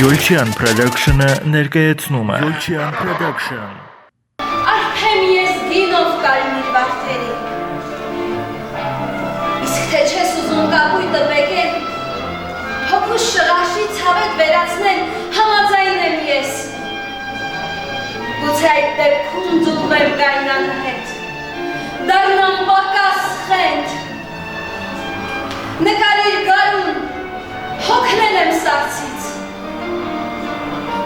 Յոլչյան Production-ը ներկայացնում է Յոլչյան Production Արդեն ես գինով կարմիր վարդերի Իսկ թե չես ուզում կապույտը բեկել Հոգուս շղաշի ցավետ վերացնել համաձայն եմ ես Գուցե այդ դեպքում ձուլվեմ գայնան հետ Դառնամ պակաս խենթ Նկարիր գարուն հոգնել եմ սարցից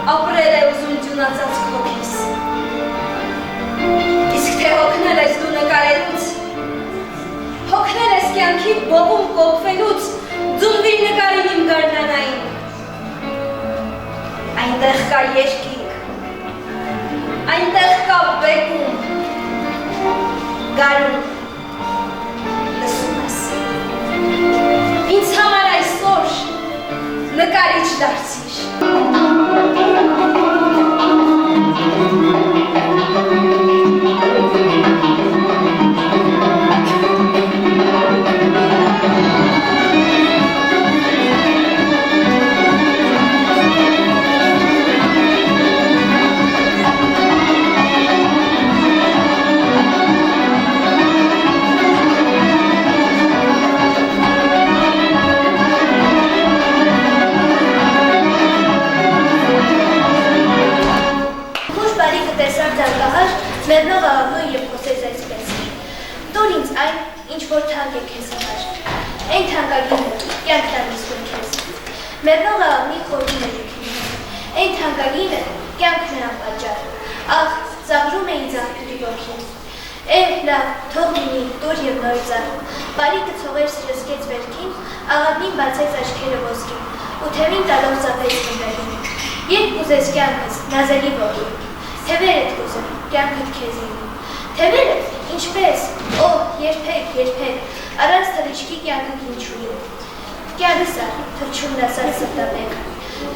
Ապրել է ուզում ջունացած քոքիս Իսկ թե հոգնել ես դու նկարելուց Հոգնել ես կյանքի բովում կոպվելուց Ձունվիր նկարին իմ գարնանային Այնտեղ կա երկինք Այնտեղ կա բեկում Գարուն Լսում ես Ինձ համար այսօր նկարիչ դարձիր Մեռնող աղավնույն և խոսեց այսպես Տոր ինձ այն, ինչ որ թանկ է քեզ համար Այն թանկագինը, կյանքն անիսկուն քեզ Մեռնող աղավնի խորին է յուքին Այն թանկագինը, կյանքն է անպատճառ Աղ, ծաղրում է ինձ աղբյուրի ոգին լավ, թող լինի, տոր և նոր ծառ Բարիկը ցողեր սրսկեց վերքին Աղավնին բացեց աչքերը ոսկին Ու թևին տալով ծապեց մնդերին Երբ ուզես կյանքս, նազելի ողի Թևերդ կուզեմ, կյանքդ քեզին Թևերդ, ինչպես, երբեք, Առանց թռիչքի կյանքդ ինչուի Կյանս ար, թրջումն ասած սրտամեկ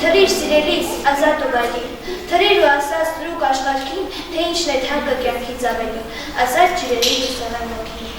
Թռիր սիրելիս, ազատ ու վայրի Թռիր ու ասած տրուկ աշխարհքին Թե ինչն է թանկը կյանքից ավելի Ազատ ջրերի ու սանանոքին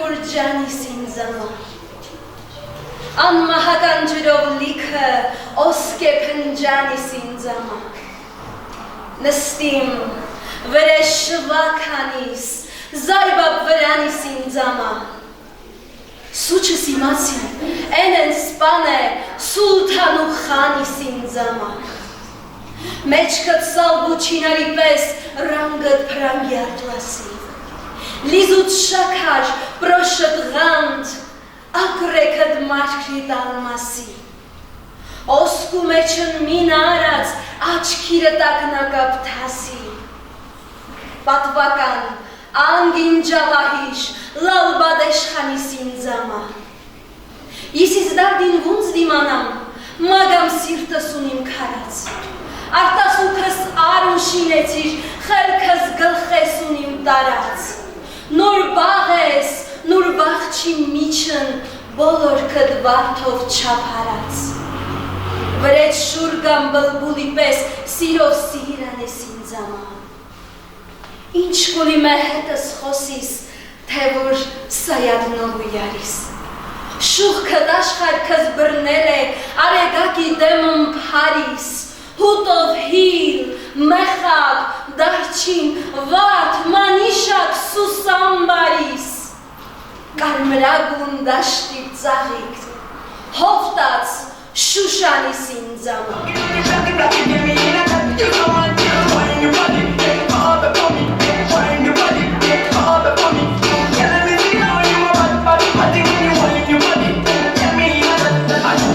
Գուրջանիս ինձամա Անմահական ջրով լիքը Ոսկե փնջանիս ինձամա Նստիմ վրեշվականիս Զայբապ վրանիս ինձամա Սուչս իմացի Էնեն սպան է Սուլթան ու խանիս ինձամա Մեջքդ սալբու չինարի պես Ռանգդ պրանգյարդ լասի Լիզուտ շակար Պրոշըտ ғանդ Ակրեքդ մարկրիտ ալմասի Ոսկու մեջն մին արած Աչքիրը տակնակապ թասի Պատվական Անգին ջավահիշ Լալբադեշ խանիս ինձամա Իսիս դարդին վունց դիմանամ Մագամ սիրտս ունիմ քարած Արտասուքս արուն շինեցիր Խելքս գլխես ունիմ տարած Նոր բաղ ես Նոր բաղչի միչն Բոլոր կդ վարդով չապարած Վրեջ շուրգամ բլբուլի պես Սիրով սիրան ես ինձամա Ինչ կուլի մե հետս խոսիս, թե որ սայադնով ու յարիս Շուղքդ աշխարքս բրնել է, արեգակի դեմում պարիս Հուտով հիլ, մեխակ, դարչին, վարդ, մանիշակ, սուսան բարիս Կարմրագուն դաշտի ծաղիք, հովտաց, շուշանիս ինձամա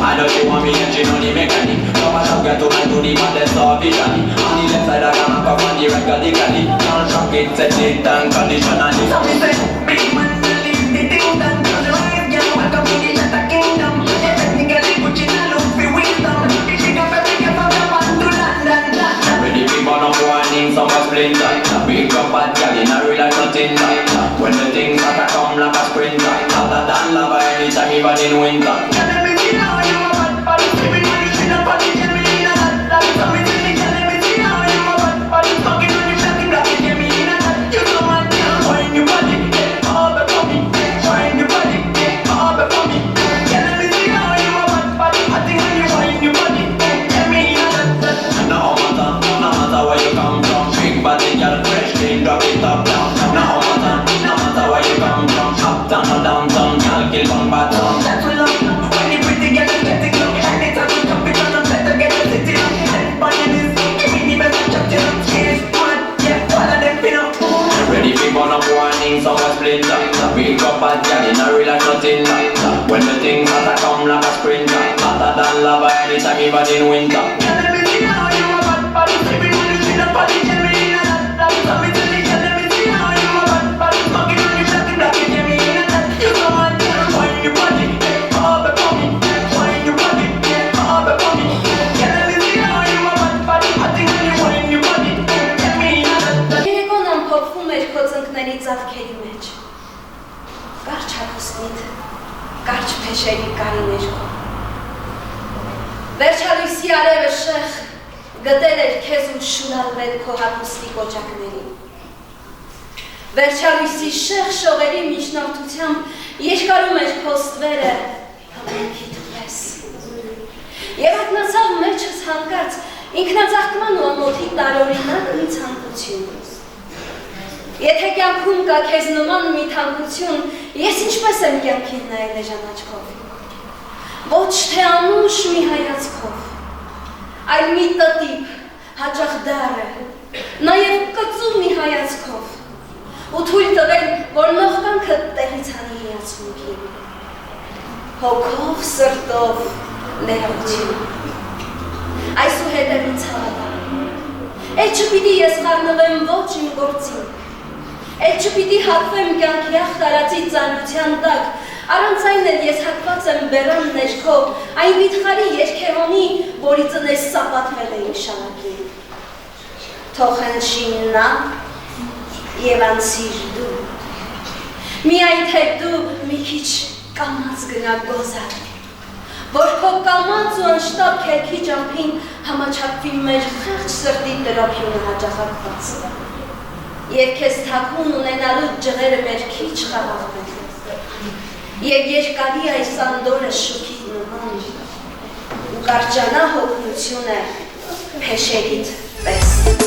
I know you want me and you know the mechanic No matter get to my booty, but let's start visually On the left side I got my cup on the regularly Can't shock it, set it and conditionally So me say, big man, believe the thing done Cause the life, yeah, welcome to the United Kingdom Yeah, technically, put you in a loop for wisdom If you got every get from Japan to London Ready people no warning, some a splinter Big up bad girl in a real life nothing like When the things start to come like a sprinter Other than lava anytime even in winter Drop it up down, no matter where you come from Up down or downtown, can't kill one bad song That's what love, when you pretty girl you get it look And it's a good jump, it's on better get the city up And buying this, give me the best chop it up Cheers, one, yeah, all of them pin up Ready for burn up warning, some a splinter Big up bad girl in a real life nothing like When the things start to come like a sprinter Hotter than lava anytime even in winter Yeah, let me see how you a bad body Sleeping on the street, nobody tell me in a lot Tell me Ծավքերի մեջ Կարճ հագուստնիդ, կարճ փեշերի կարիներ քո Վերջալույսի արևը շեղ գտել էր քեզ ու շունալվել քո հագուստի կոճակներին Վերջալույսի շեղ շողերի միջնորդությամբ երկարում էր քո ստվերը հմենքիդ պես Եվ հատնացավ մեջս հանկարծ ինքնածաղկման ու ամոթի տարօրինակ մի ցանկություն Եթե կյանքում կա քեզ նման մի թանկություն, ես ինչպես եմ կյանքին նայել էժան աչքով Ոչ թե անուշ մի հայացքով, այլ մի տտիպ, հաճախ դառը, նաև կծու մի հայացքով ու թույլ տվել, որ նողկանքը տեղից հանի հիացմունքին Հոգով, սրտով, ներողություն Այսուհետև ինձ հավատա Էլ չպիտի ես խառնվեմ ոչ իմ գործին Էլ չպիտի հատվեմ կյանքի ախտարացի ծանրության տակ, առանց այն էլ ես հատված եմ բերան ներքո, այն վիթխարի երկերոնի, որի ծնես սապատվել է իմ շանակին։ Թող հնչին նա և անցիր դու, միայն թե դու մի քիչ կամաց գնա գոզար, որ քո կամաց ու անշտապ քերքի ճամփին համաչափվի մեր խեղճ սրտի տրոփյունը հաճախակված։ Եվ քեզ թաքուն ունենալու ջղերը մեր քիչ խաղաղվեն, Եվ երկարի այս անդորը շուքիտ նման ու կարճանա հոգնությունը փեշերիդ պես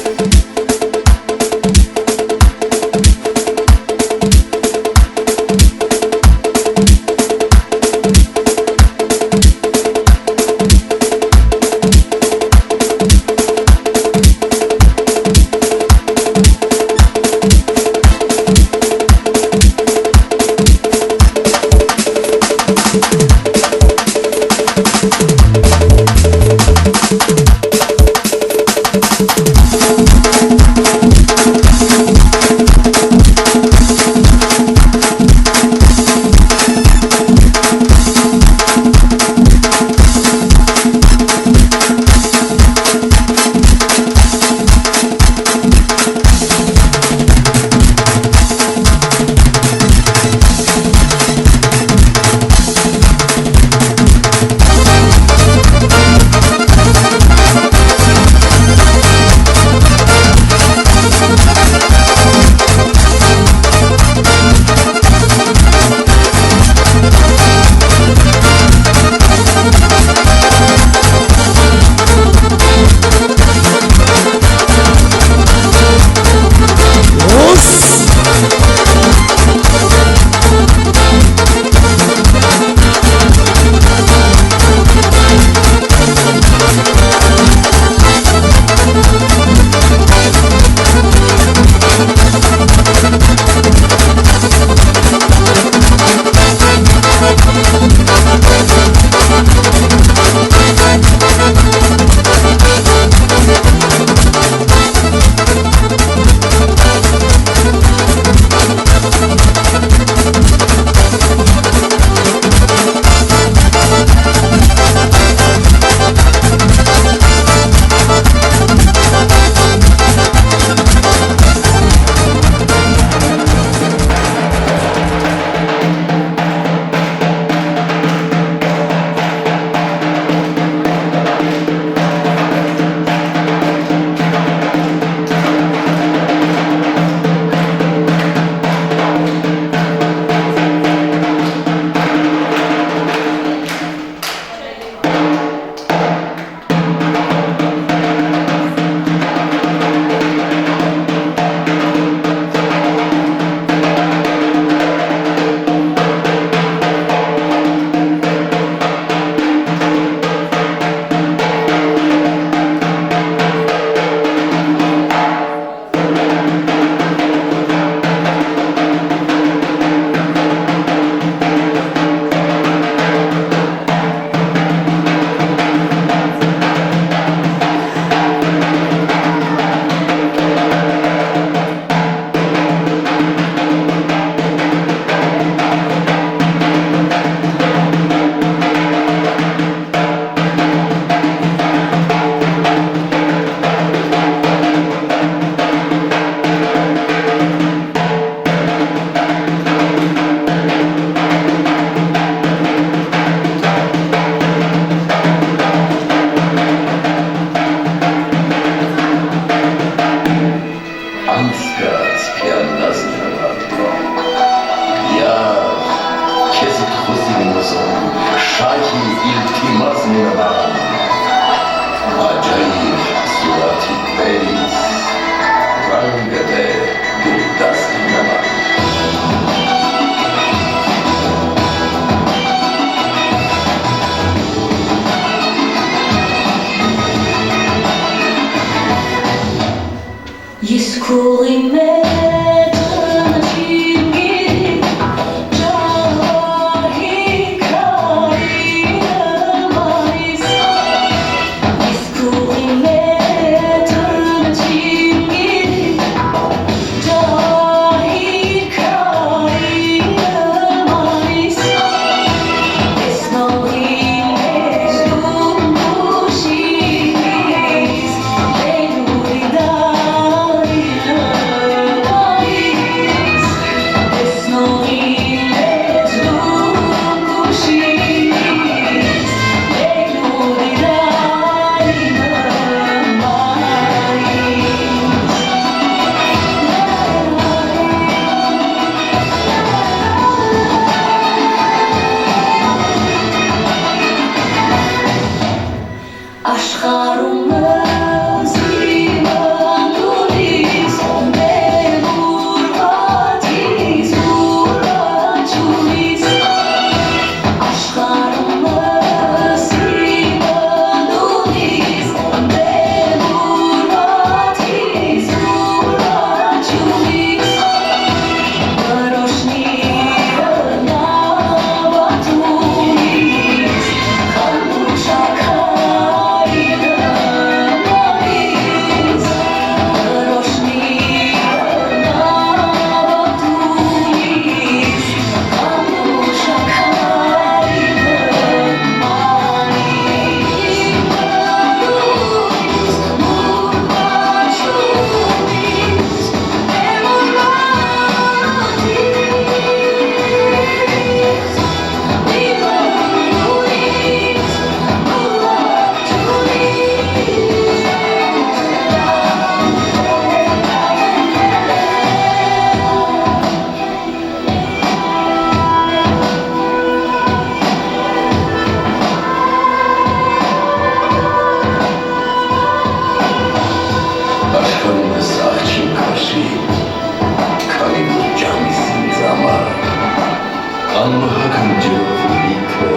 Անմահական ջրովնիկը,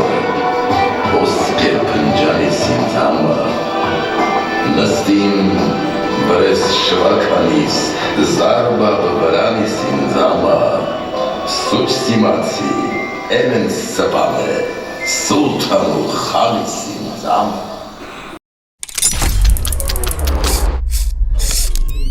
ոսկե փնջանիս ինձ համար, նստին վրես շվականիս, զարբաբը վրանիս ինձ համար, սուչ սիմացի, էմեն սպանը, սուլթան ու խանիս ինձ համար,